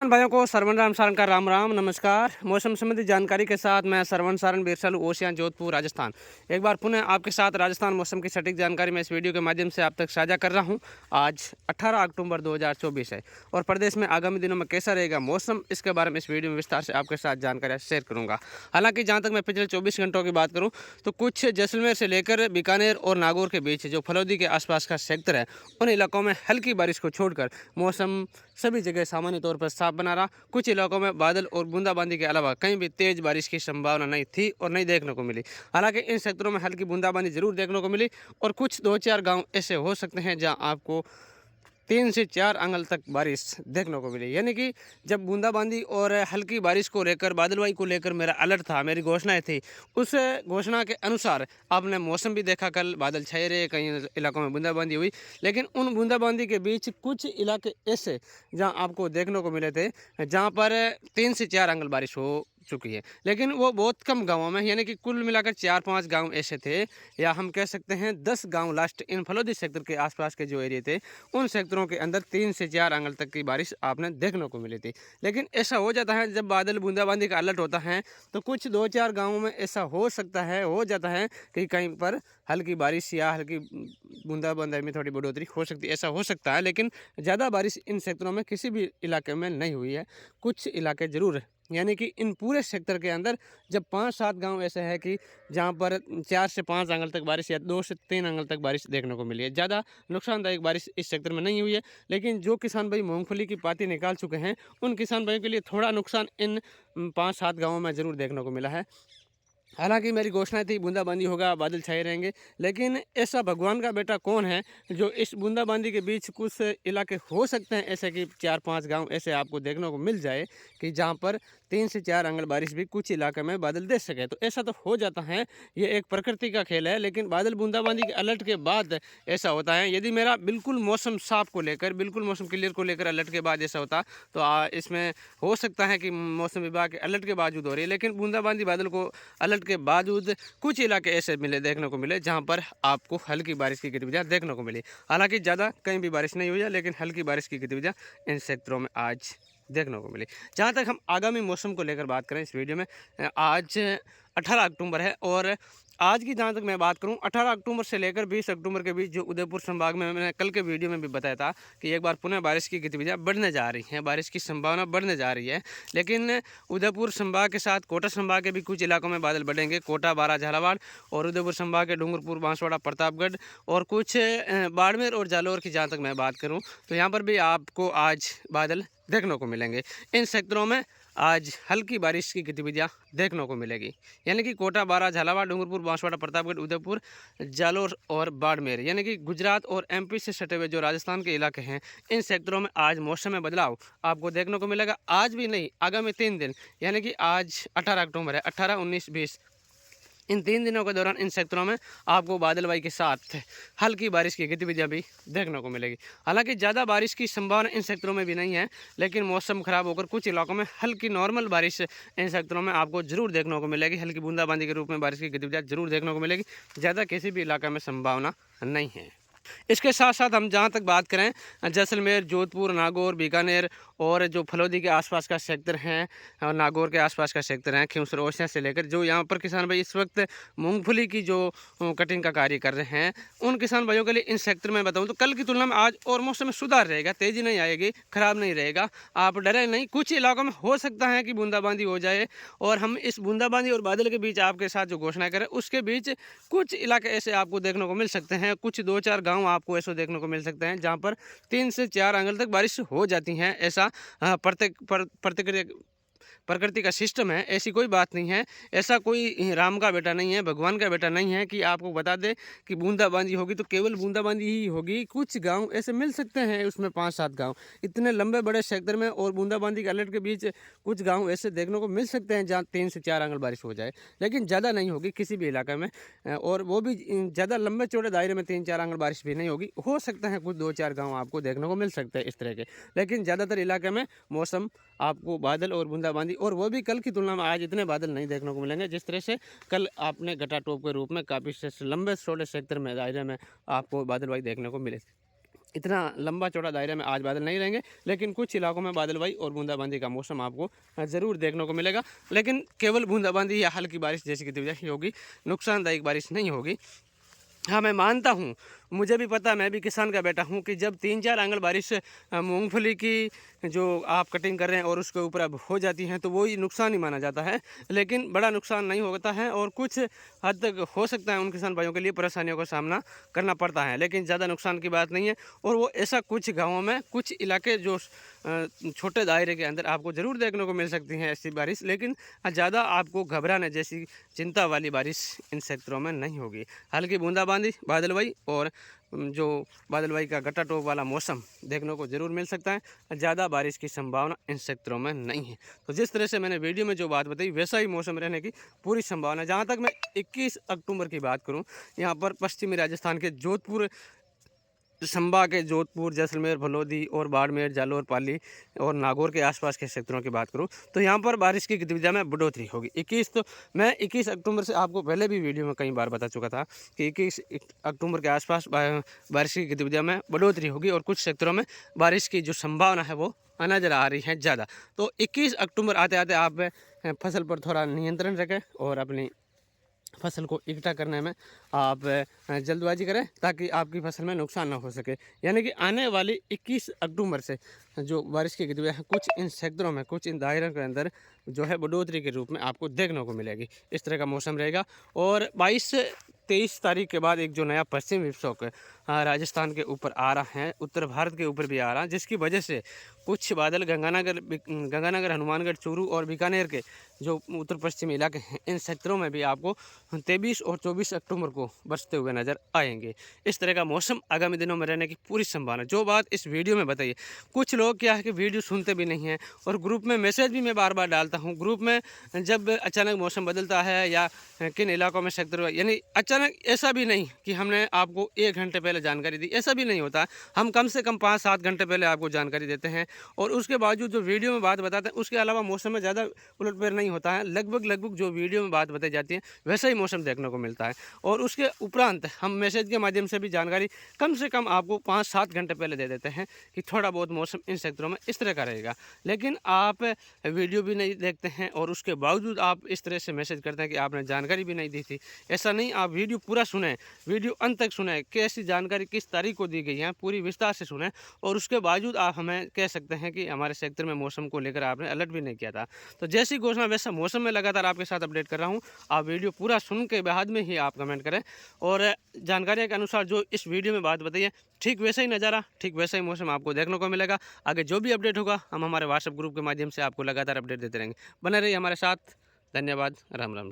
भाइयों को सरवण राम सारंग का राम राम नमस्कार। मौसम संबंधी जानकारी के साथ मैं सरवण सारंग बिरसालू ओशियां जोधपुर राजस्थान एक बार पुनः आपके साथ राजस्थान मौसम की सटीक जानकारी मैं इस वीडियो के माध्यम से आप तक साझा कर रहा हूं। आज 18 अक्टूबर 2024 है और प्रदेश में आगामी दिनों में कैसा रहेगा मौसम, इसके बारे में इस वीडियो में विस्तार से आपके साथ जानकारी शेयर करूँगा। हालाँकि जहाँ तक मैं पिछले 24 घंटों की बात करूँ तो कुछ जैसलमेर से लेकर बीकानेर और नागौर के बीच जो फलौदी के आसपास का सेक्टर है उन इलाकों में हल्की बारिश को छोड़कर मौसम सभी जगह सामान्य तौर पर साफ बना रहा। कुछ इलाकों में बादल और बूंदाबांदी के अलावा कहीं भी तेज बारिश की संभावना नहीं थी और नहीं देखने को मिली। हालांकि इन सेक्टरों में हल्की बूंदाबांदी जरूर देखने को मिली और कुछ 2-4 गांव ऐसे हो सकते हैं जहां आपको 3 से 4 अंगल तक बारिश देखने को मिली। यानी कि जब बूंदाबांदी और हल्की बारिश को लेकर बादलवाई को लेकर मेरा अलर्ट था, मेरी घोषणाएं थी, उस घोषणा के अनुसार आपने मौसम भी देखा, कल बादल छाए रहे, कई इलाकों में बूंदाबांदी हुई। लेकिन उन बूंदाबांदी के बीच कुछ इलाके ऐसे जहां आपको देखने को मिले थे जहां पर 3 से 4 अंगल बारिश हो चुकी है, लेकिन वो बहुत कम गांवों में, यानी कि कुल मिलाकर 4-5 गांव ऐसे थे, या हम कह सकते हैं 10 गांव लास्ट इन फलोदी सेक्टर के आसपास के जो एरिया थे उन सेक्टरों के अंदर 3 से 4 अंगल तक की बारिश आपने देखने को मिली थी। लेकिन ऐसा हो जाता है जब बादल बूंदाबांदी का अलर्ट होता है तो कुछ 2-4 गाँवों में ऐसा हो सकता है, हो जाता है कि कहीं पर हल्की बारिश या हल्की बूंदाबांदी में थोड़ी बढ़ोतरी हो सकती है, ऐसा हो सकता है। लेकिन ज़्यादा बारिश इन सेक्टरों में किसी भी इलाके में नहीं हुई है, कुछ इलाके ज़रूर है। यानी कि इन पूरे सेक्टर के अंदर जब 5-7 गांव ऐसे हैं कि जहां पर 4 से 5 अंगल तक बारिश या 2 से 3 अंगल तक बारिश देखने को मिली है। ज़्यादा नुकसानदायक बारिश इस सेक्टर में नहीं हुई है। लेकिन जो किसान भाई मूंगफली की पाती निकाल चुके हैं उन किसान भाइयों के लिए थोड़ा नुकसान इन 5-7 गाँवों में ज़रूर देखने को मिला है। हालांकि मेरी घोषणा थी बूंदाबांदी होगा, बादल छाए रहेंगे, लेकिन ऐसा भगवान का बेटा कौन है जो इस बूंदाबांदी के बीच कुछ इलाके हो सकते हैं ऐसे कि 4-5 गांव ऐसे आपको देखने को मिल जाए कि जहां पर 3 से 4 अंगल बारिश भी कुछ इलाके में बादल दे सके। तो ऐसा तो हो जाता है, ये एक प्रकृति का खेल है। लेकिन बादल बूंदाबांदी के अलर्ट के बाद ऐसा होता है। यदि मेरा बिल्कुल मौसम साफ को लेकर, बिल्कुल मौसम क्लियर को लेकर अलर्ट के बाद ऐसा होता तो इसमें हो सकता है कि मौसम विभाग के अलर्ट के बावजूद हो रही है। लेकिन बूंदाबांदी बादल को अलर्ट के बावजूद कुछ इलाके ऐसे मिले, देखने को मिले जहां पर आपको हल्की बारिश की गतिविधियां देखने को मिली। हालांकि ज़्यादा कहीं भी बारिश नहीं हुई है, लेकिन हल्की बारिश की गतिविधियां इन क्षेत्रों में आज देखने को मिली। जहां तक हम आगामी मौसम को लेकर बात करें इस वीडियो में, आज 18 अक्टूबर है और आज की जहाँ तक मैं बात करूँ 18 अक्टूबर से लेकर 20 अक्टूबर के बीच जो उदयपुर संभाग में, मैंने कल के वीडियो में भी बताया था कि एक बार पुनः बारिश की गतिविधियाँ बढ़ने जा रही हैं, बारिश की संभावना बढ़ने जा रही है। लेकिन उदयपुर संभाग के साथ कोटा संभाग के भी कुछ इलाकों में बादल बढ़ेंगे। कोटा, बारा, झालावाड़ और उदयपुर संभाग के डूंगरपुर, बांसवाड़ा, प्रतापगढ़ और कुछ बाड़मेर और जालौर की जहाँ तक मैं बात करूँ तो यहाँ पर भी आपको आज बादल देखने को मिलेंगे। इन सेक्टरों में आज हल्की बारिश की गतिविधियां देखने को मिलेगी। यानी कि कोटा, बारा, झालावाड़, डूंगरपुर, बांसवाड़ा, प्रतापगढ़, उदयपुर, जालौर और बाड़मेर, यानी कि गुजरात और एमपी से सटे हुए जो राजस्थान के इलाके हैं इन सेक्टरों में आज मौसम में बदलाव आपको देखने को मिलेगा। आज भी नहीं, आगामी 3 दिन, यानी कि आज 18 अक्टूबर है, 18, 19, 20, इन 3 दिनों के दौरान इन सेक्टरों में आपको बादलवाई के साथ हल्की बारिश की गतिविधियां भी देखने को मिलेगी। हालांकि ज़्यादा बारिश की संभावना इन सेक्टरों में भी नहीं है, लेकिन मौसम खराब होकर कुछ इलाकों में हल्की नॉर्मल बारिश इन सेक्टरों में आपको जरूर देखने को मिलेगी। हल्की बूंदाबांदी के रूप में बारिश की गतिविधियाँ जरूर देखने को मिलेगी। ज़्यादा किसी भी इलाके में संभावना नहीं है। इसके साथ साथ हम जहाँ तक बात करें जैसलमेर, जोधपुर, नागौर, बीकानेर और जो फलौदी के आसपास का सेक्टर हैं और नागौर के आसपास का सेक्टर हैं, खिमसर, ओसियां से लेकर जो यहाँ पर किसान भाई इस वक्त मूंगफली की जो कटिंग का कार्य कर रहे हैं उन किसान भाइयों के लिए इन सेक्टर में बताऊँ तो कल की तुलना में आज और मौसम में सुधार रहेगा, तेज़ी नहीं आएगी, खराब नहीं रहेगा। आप डरे नहीं, कुछ इलाकों में हो सकता है कि बूंदाबांदी हो जाए और हम इस बूंदाबांदी और बादल के बीच आपके साथ जो घोषणा करें उसके बीच कुछ इलाके ऐसे आपको देखने को मिल सकते हैं। कुछ 2-4 गांव आपको ऐसे देखने को मिल सकते हैं जहां पर 3 से 4 अंगल तक बारिश हो जाती हैं। ऐसा प्रतिक्रिया प्रकृति का सिस्टम है, ऐसी कोई बात नहीं है। ऐसा कोई राम का बेटा नहीं है, भगवान का बेटा नहीं है कि आपको बता दे कि बूंदाबांदी होगी तो केवल बूंदाबांदी ही होगी। कुछ गांव ऐसे मिल सकते हैं, उसमें 5-7 गांव इतने लंबे बड़े क्षेत्र में और बूंदाबांदी के अलर्ट के बीच कुछ गांव ऐसे देखने को मिल सकते हैं जहां 3 से 4 अंगल बारिश हो जाए, लेकिन ज़्यादा नहीं होगी किसी भी इलाके में। और वो भी ज़्यादा लंबे चौड़े दायरे में 3-4 अंगल बारिश भी नहीं होगी। हो सकता है कुछ 2-4 गाँव आपको देखने को मिल सकते हैं इस तरह के, लेकिन ज़्यादातर इलाके में मौसम आपको बादल और बूंदाबांदी, और वो भी कल की तुलना में आज इतने बादल नहीं देखने को मिलेंगे जिस तरह से कल आपने घटा टोप के रूप में काफ़ी लंबे छोटे क्षेत्र में दायरे में आपको बादलवाई देखने को मिले थे। इतना लंबा चौड़ा दायरे में आज बादल नहीं रहेंगे, लेकिन कुछ इलाकों में बादलवाई और बूंदाबांदी का मौसम आपको ज़रूर देखने को मिलेगा। लेकिन केवल बूंदाबांदी या हल्की बारिश जैसी गतिविधियाँ ही होगी, नुकसानदायक बारिश नहीं होगी। हाँ, मैं मानता हूँ, मुझे भी पता, मैं भी किसान का बेटा हूँ कि जब 3-4 आंगल बारिश मूंगफली की जो आप कटिंग कर रहे हैं और उसके ऊपर अब हो जाती हैं, तो वो ही नुकसान ही माना जाता है। लेकिन बड़ा नुकसान नहीं होता है और कुछ हद तक हो सकता है उन किसान भाइयों के लिए परेशानियों का सामना करना पड़ता है, लेकिन ज़्यादा नुकसान की बात नहीं है। और वो ऐसा कुछ गाँवों में कुछ इलाके जो छोटे दायरे के अंदर आपको ज़रूर देखने को मिल सकती हैं ऐसी बारिश, लेकिन ज़्यादा आपको घबराने जैसी चिंता वाली बारिश इन क्षेत्रों में नहीं होगी। हल्की बूंदाबांदी, बादलवाई और जो बादलवाई का गट्टा टोप वाला मौसम देखने को ज़रूर मिल सकता है। ज़्यादा बारिश की संभावना इन क्षेत्रों में नहीं है। तो जिस तरह से मैंने वीडियो में जो बात बताई, वैसा ही मौसम रहने की पूरी संभावना है। जहाँ तक मैं 21 अक्टूबर की बात करूँ, यहाँ पर पश्चिमी राजस्थान के जोधपुर संभा के जोधपुर, जैसलमेर, भलौदी और बाड़मेर, जालौर, पाली और नागौर के आसपास के क्षेत्रों की बात करूं, तो यहां पर बारिश की गतिविधियों में बढ़ोतरी होगी। 21 अक्टूबर से आपको पहले भी वीडियो में कई बार बता चुका था कि 21 अक्टूबर के आसपास बारिश की गतिविधियों में बढ़ोतरी होगी और कुछ क्षेत्रों में बारिश की जो संभावना है वो नज़र आ रही है ज़्यादा। तो 21 अक्टूबर आते आते आप फसल पर थोड़ा नियंत्रण रखें और अपनी फसल को इकट्ठा करने में आप जल्दबाजी करें, ताकि आपकी फसल में नुकसान ना हो सके। यानी कि आने वाली 21 अक्टूबर से जो बारिश की गतिविधियाँ हैं, कुछ इन क्षेत्रों में, कुछ इन दायरों के अंदर जो है बढ़ोतरी के रूप में आपको देखने को मिलेगी। इस तरह का मौसम रहेगा। और 22 से 23 तारीख के बाद एक जो नया पश्चिमी विक्षोभ राजस्थान के ऊपर आ रहा है, उत्तर भारत के ऊपर भी आ रहा है, जिसकी वजह से कुछ बादल गंगानगर, हनुमानगढ़, चूरू और बीकानेर के जो उत्तर पश्चिमी इलाके हैं, इन क्षेत्रों में भी आपको 23 और 24 अक्टूबर को बरसते हुए नजर आएंगे। इस तरह का मौसम आगामी दिनों में रहने की पूरी संभावना। जो बात इस वीडियो में बताइए, कुछ लोग क्या है कि वीडियो सुनते भी नहीं हैं और ग्रुप में मैसेज भी मैं बार बार डालता हूँ। ग्रुप में जब अचानक मौसम बदलता है या किन इलाकों में सेक्टर, यानी अचानक, ऐसा भी नहीं कि हमने आपको 1 घंटे पहले जानकारी दी, ऐसा भी नहीं होता। हम कम से कम 5-7 घंटे पहले आपको जानकारी देते हैं और उसके बावजूद जो वीडियो में बात बताते हैं, उसके अलावा मौसम में ज़्यादा उलटफेर नहीं होता है। लगभग जो वीडियो में बात बताई जाती है वैसा ही मौसम देखने को मिलता है। और उसके उपरांत हम मैसेज के माध्यम से भी जानकारी कम से कम आपको 5-7 घंटे पहले दे देते हैं कि थोड़ा बहुत मौसम इन क्षेत्रों में इस तरह का रहेगा। लेकिन आप वीडियो भी नहीं देखते हैं और उसके बावजूद आप इस तरह से मैसेज करते हैं कि आपने जानकारी भी नहीं दी थी। ऐसा नहीं, आप वीडियो पूरा सुने, वीडियो अंत तक सुने, कैसी जानकारी किस तारीख को दी गई है, पूरी विस्तार से सुने, और उसके बावजूद आप हमें कह सकते हैं कि हमारे सेक्टर में मौसम को लेकर आपने अलर्ट भी नहीं किया था। तो जैसी घोषणा वैसा मौसम में लगातार आपके साथ अपडेट कर रहा हूँ। आप वीडियो पूरा सुन के बाद में ही आप कमेंट करें और जानकारी के अनुसार जो इस वीडियो में बात बताइए, ठीक वैसा ही नज़ारा, ठीक वैसा ही मौसम आपको देखने को मिलेगा। आगे जो भी अपडेट होगा हम हमारे व्हाट्सएप ग्रुप के माध्यम से आपको लगातार अपडेट देते रहेंगे। बने रहिए हमारे साथ। धन्यवाद। राम राम।